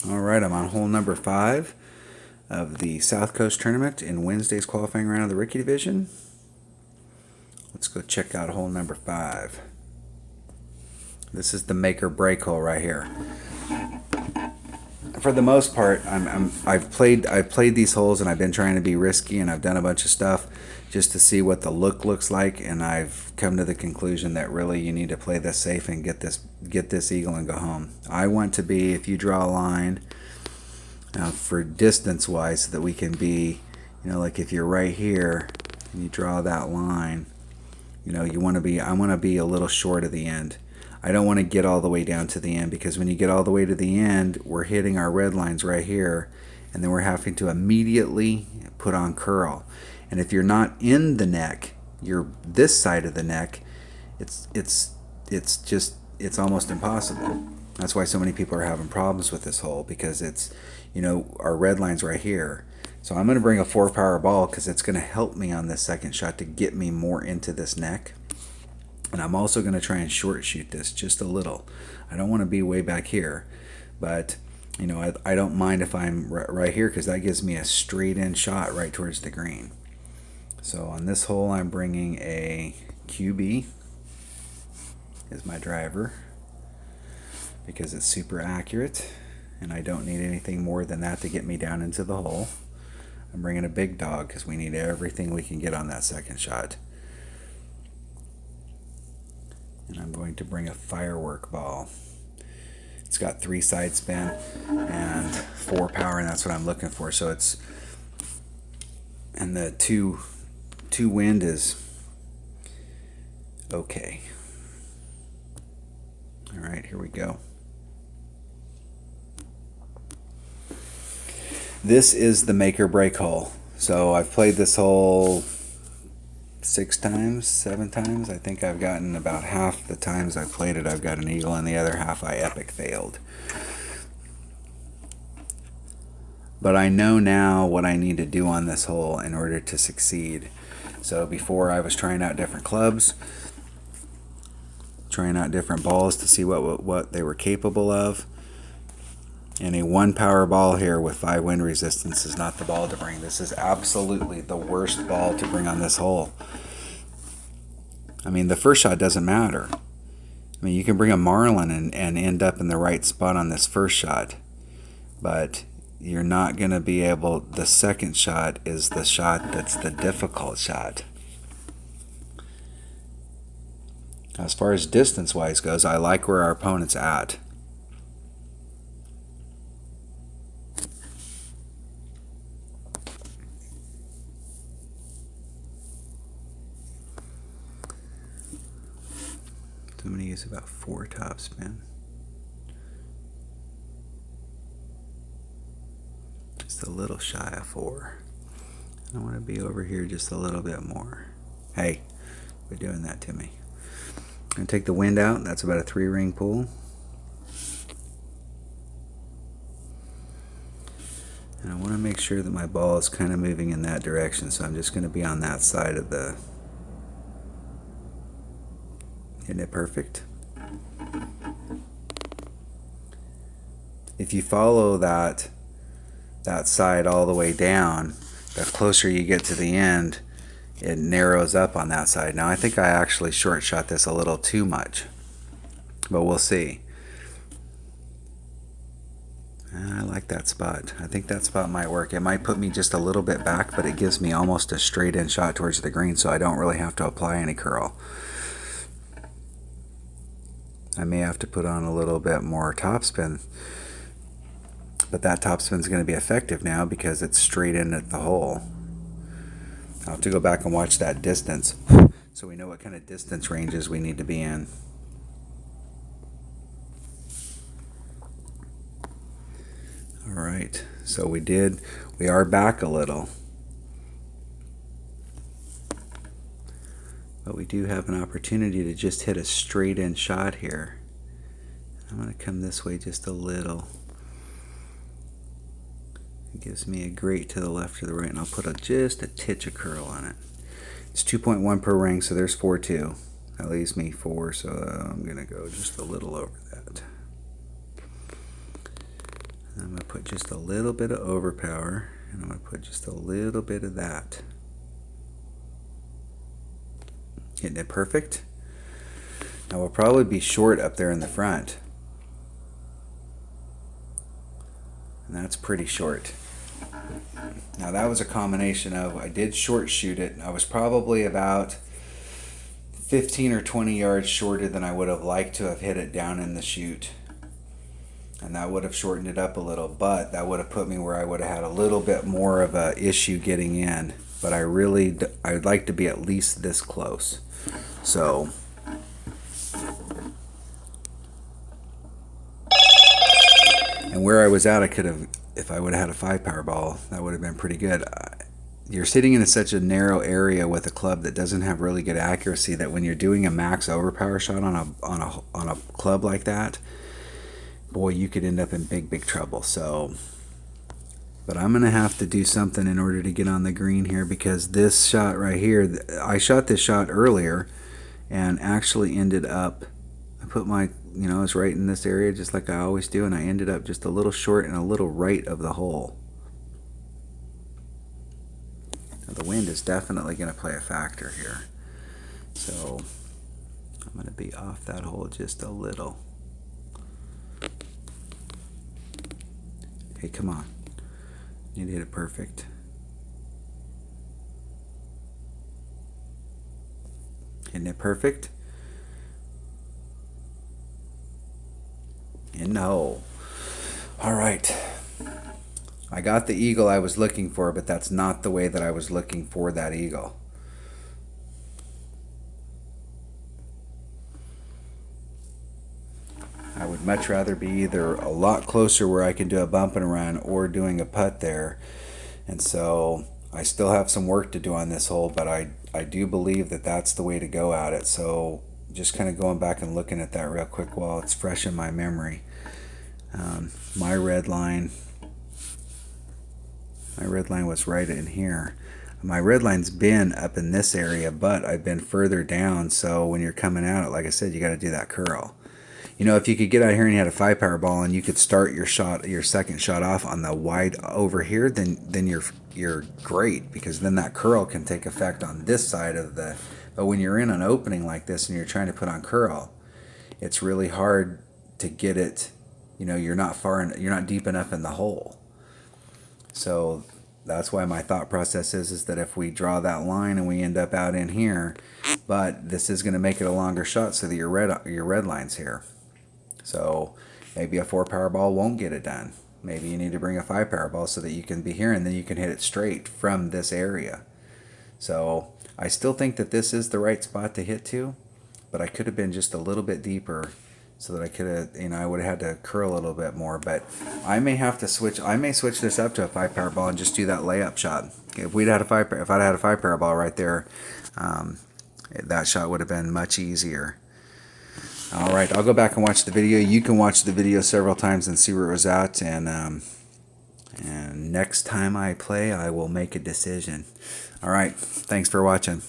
All right, I'm on hole number 5 of the Southcoast tournament in Wednesday's qualifying round of the rookie division. Let's go check out hole number 5. This is the make or break hole right here. For the most part, I've played these holes and I've been trying to be risky and I've done a bunch of stuff just to see what the look looks like, and I've come to the conclusion that really you need to play this safe and get this eagle and go home. I want to be, if you draw a line for distance wise, so that we can be, like if you're right here and you draw that line, you want to be, I want to be a little short of the end. I don't want to get all the way down to the end, because when you get all the way to the end, we're hitting our red lines right here, and then we're having to immediately put on curl. And if you're not in the neck, you're this side of the neck, it's almost impossible. That's why so many people are having problems with this hole, because it's, our red line's right here. So I'm going to bring a 4-power ball because it's going to help me on this second shot to get me more into this neck. And I'm also going to try and short shoot this just a little. I don't want to be way back here, but I don't mind if I'm right here, because that gives me a straight in shot right towards the green. So on this hole, I'm bringing a QB as my driver, because it's super accurate and I don't need anything more than that to get me down into the hole. I'm bringing a big dog because we need everything we can get on that second shot. And I'm going to bring a firework ball. It's got 3 side spin and 4 power, and that's what I'm looking for. So it's, and the two wind is okay. All right, here we go. This is the make or break hole. So I've played this hole 6 times, 7 times. I think I've gotten about half the times I've played it, I've got an eagle, and the other half I epic failed. But I know now what I need to do on this hole in order to succeed. So before, I was trying out different clubs, trying out different balls to see what they were capable of. And a 1-power ball here with 5 wind resistance is not the ball to bring. This is absolutely the worst ball to bring on this hole. I mean, the first shot doesn't matter. I mean, you can bring a marlin and end up in the right spot on this first shot, but you're not going to be able, the second shot is the shot that's the difficult shot. As far as distance-wise goes, I like where our opponent's at. I'm going to use about 4 topspin. Just a little shy of 4. I want to be over here just a little bit more. Hey, quit doing that to me. I'm going to take the wind out. That's about a 3-ring pull. And I want to make sure that my ball is kind of moving in that direction, so I'm just going to be on that side of the... Isn't it perfect? If you follow that side all the way down, the closer you get to the end, it narrows up on that side. Now I think I actually short shot this a little too much, but we'll see. I like that spot. I think that spot might work. It might put me just a little bit back, but it gives me almost a straight in shot towards the green, so I don't really have to apply any curl. I may have to put on a little bit more topspin, but that topspin is going to be effective now because it's straight in at the hole. I'll have to go back and watch that distance so we know what kind of distance ranges we need to be in. All right, so we are back a little, but we do have an opportunity to just hit a straight in shot here. I'm going to come this way just a little. It gives me a grate to the left or the right, and I'll put just a titch of curl on it. It's 2.1 per ring, so there's 4.2. That leaves me 4, so I'm going to go just a little over that. I'm going to put just a little bit of overpower, and I'm going to put just a little bit of that. Hitting it perfect. Now we'll probably be short up there in the front. And that's pretty short. Now that was a combination of, I did short shoot it. I was probably about 15 or 20 yards shorter than I would have liked to have hit it down in the chute. And that would have shortened it up a little, but that would have put me where I would have had a little bit more of a issue getting in. But I would like to be at least this close. So, and where I was at, I could have, if I would have had a 5 power ball, that would have been pretty good. You're sitting in such a narrow area with a club that doesn't have really good accuracy that when you're doing a max overpower shot on a club like that, boy, you could end up in big trouble. So, but I'm gonna have to do something in order to get on the green here, because this shot right here, I shot this shot earlier and actually ended up, I put my, it's right in this area just like I always do, and I ended up just a little short and a little right of the hole. Now the wind is definitely going to play a factor here, so I'm going to be off that hole just a little. Hey, come on. You need to hit it perfect. Hitting it perfect. In the hole. All right. I got the eagle I was looking for, but that's not the way that I was looking for that eagle. I would much rather be either a lot closer where I can do a bump and run or doing a putt there. And so I still have some work to do on this hole, but I do believe that that's the way to go at it. So just kind of going back and looking at that real quick while it's fresh in my memory. My red line was right in here. My red line's been up in this area, but I've been further down. So when you're coming out, like I said, you got to do that curl. If you could get out here and you had a 5 power ball and you could start your second shot off on the wide over here, then you're great, because then that curl can take effect on this side of the. But when you're in an opening like this and you're trying to put on curl, it's really hard to get it. You're not deep enough in the hole. So that's why my thought process is that if we draw that line and we end up out in here, but this is going to make it a longer shot so that your red line's here. So maybe a 4 power ball won't get it done. Maybe you need to bring a 5 power ball so that you can be here and then you can hit it straight from this area. So I still think that this is the right spot to hit to, but I could have been just a little bit deeper so that I could have, I would have had to curl a little bit more. But I may have to switch. I may switch this up to a 5 power ball and just do that layup shot. If I'd had a 5 power ball right there, that shot would have been much easier. All right, I'll go back and watch the video. You can watch the video several times and see where it was at. And next time I play, I will make a decision. All right, thanks for watching.